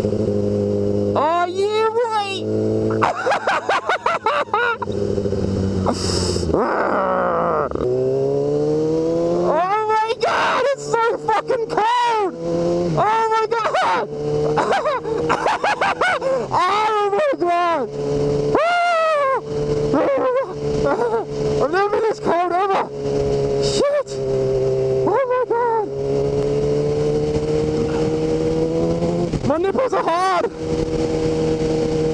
Oh yeah, right. Oh my god, it's so fucking cold! Oh my god! Oh my god! I've never been this cold ever! Shit! Oh my god! My nipples are hard!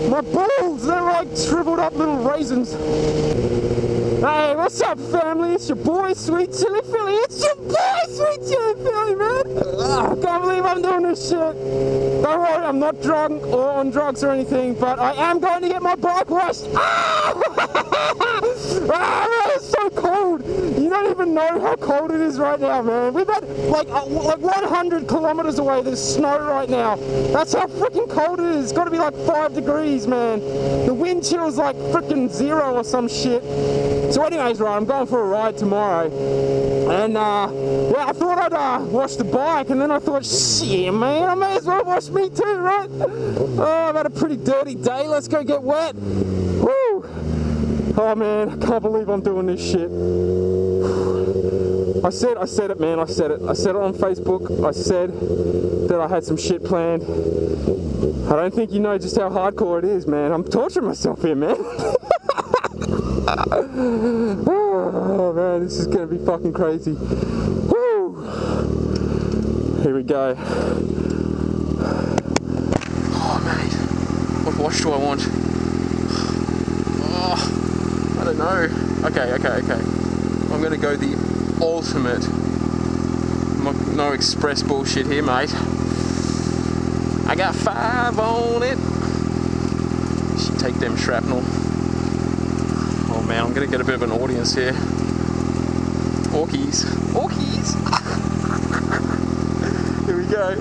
My balls, they're like shriveled up little raisins. Hey, what's up, family? It's your boy, Sweet Chili Philly. It's your boy, Sweet Chili Philly, man. I can't believe I'm doing this shit. Don't worry, I'm not drunk or on drugs or anything, but I am going to get my bike washed. Ah! Ah, it's so cold. You don't even know how cold it is right now, man. We've had like 100 kilometers away. There's snow right now. That's how freaking cold it is. It's got to be like 5 degrees, man. The wind chill's like freaking 0 or some shit. So anyways, right, I'm going for a ride tomorrow, and yeah, I thought I'd wash the bike, and then I thought, shit, man, I may as well wash me too, right? Oh, I've had a pretty dirty day. Let's go get wet. Woo! Oh man, I can't believe I'm doing this shit. I said it, man. I said it on Facebook. I said that I had some shit planned. I don't think you know just how hardcore it is, man. I'm torturing myself here, man. Oh man, this is gonna be fucking crazy. Woo! Here we go. Oh mate, what watch do I want? Oh, I don't know. Okay. I'm gonna go the ultimate. No express bullshit here, mate. I got 5 on it. She take them shrapnel. Oh man, I'm gonna get a bit of an audience here. Orkies. Here we go.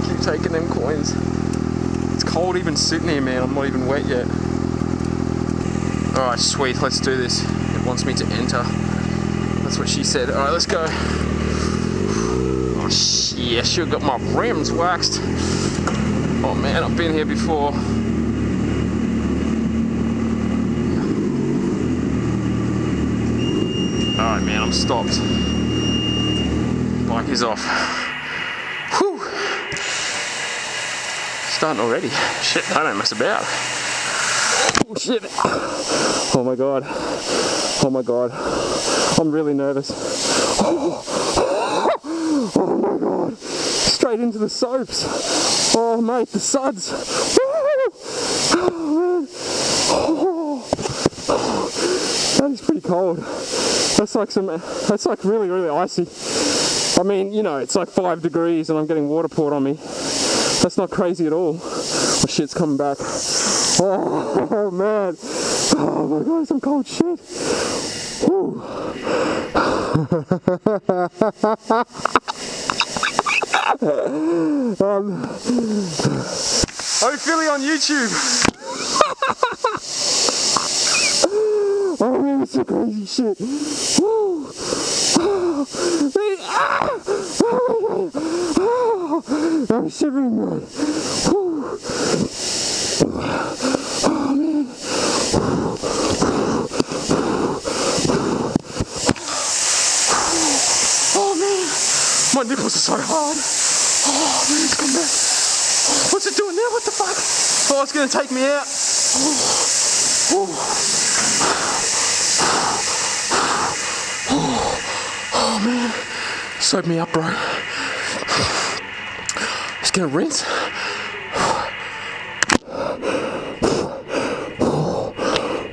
Keep taking them coins. It's cold even sitting here, man. I'm not even wet yet. Alright, sweet, let's do this. It wants me to enter. That's what she said. Alright, let's go. Oh shit, I should have got my rims waxed. Oh man, I've been here before. Alright man, I'm stopped. Bike is off. Whew. Starting already. Shit, I don't mess about. Oh shit. Oh my god. I'm really nervous. Oh my god. Straight into the soaps. Oh mate, the suds. Oh man. That is pretty cold. That's like really, really icy. I mean, you know, it's like 5 degrees and I'm getting water poured on me. That's not crazy at all. My shit's coming back. Oh man. Oh my god, some cold shit. Woo. OhPhilly on YouTube. Oh man, it's some crazy shit. Woo. I'm shivering, man. Oh man. Oh man. My nipples are so hard. Oh man, it's come back. What's it doing now? What the fuck? Oh, it's gonna take me out. Oh man, soak me up, bro. Just gonna rinse.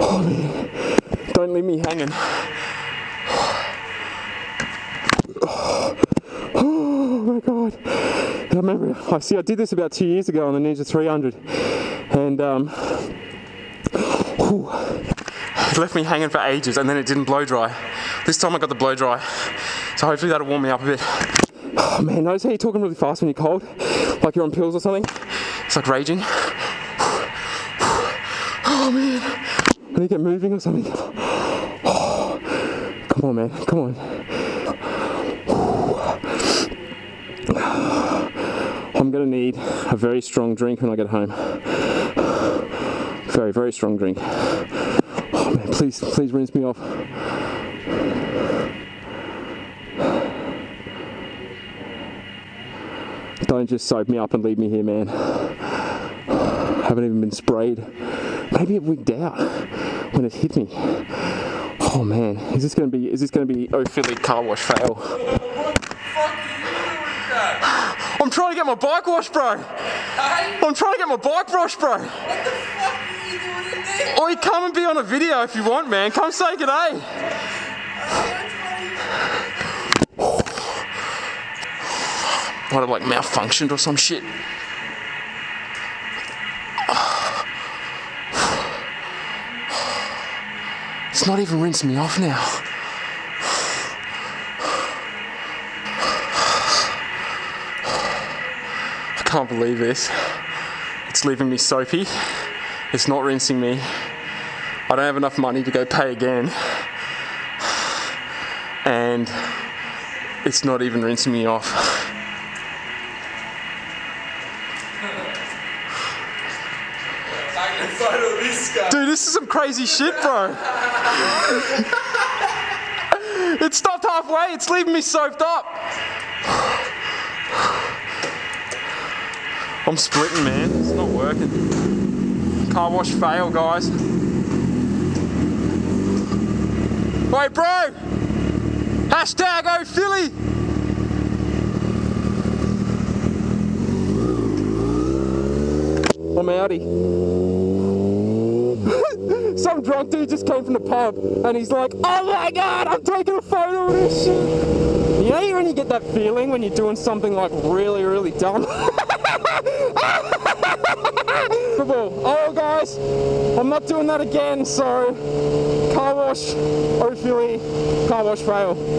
Oh man, don't leave me hanging. Oh my god. I remember, I did this about 2 years ago on the Ninja 300, and it left me hanging for ages, and then it didn't blow dry. This time I got the blow dry, so hopefully that'll warm me up a bit. Oh man, notice how you're talking really fast when you're cold? Like you're on pills or something? It's like raging. Oh man, I need to get moving or something. Oh, come on man, come on. I'm going to need a very strong drink when I get home. Very, very strong drink. Oh man, please rinse me off. Don't just soap me up and leave me here, man. Haven't even been sprayed. Maybe it wigged out when it hit me. Oh man, is this gonna be OhPhilly car wash fail? What the fuck are you doing with that? I'm trying to get my bike washed, bro. Hey? I'm trying to get my bike washed, bro. What the fuck are you doing in there? Or you come and be on a video if you want, man. Come say good day. Might have like malfunctioned or some shit. It's not even rinsing me off now. I can't believe this. It's leaving me soapy. It's not rinsing me. I don't have enough money to go pay again. And it's not even rinsing me off. Dude, this is some crazy shit, bro. It stopped halfway. It's leaving me soaked up. I'm splitting, man. It's not working. Car wash fail, guys. Wait, bro. Hashtag OhPhilly. I'm outie. Some drunk dude just came from the pub and he's like, oh my god, I'm taking a photo of this shit. You know when you get that feeling when you're doing something like really, really dumb? Oh guys, I'm not doing that again, so car wash, OhPhilly, car wash fail.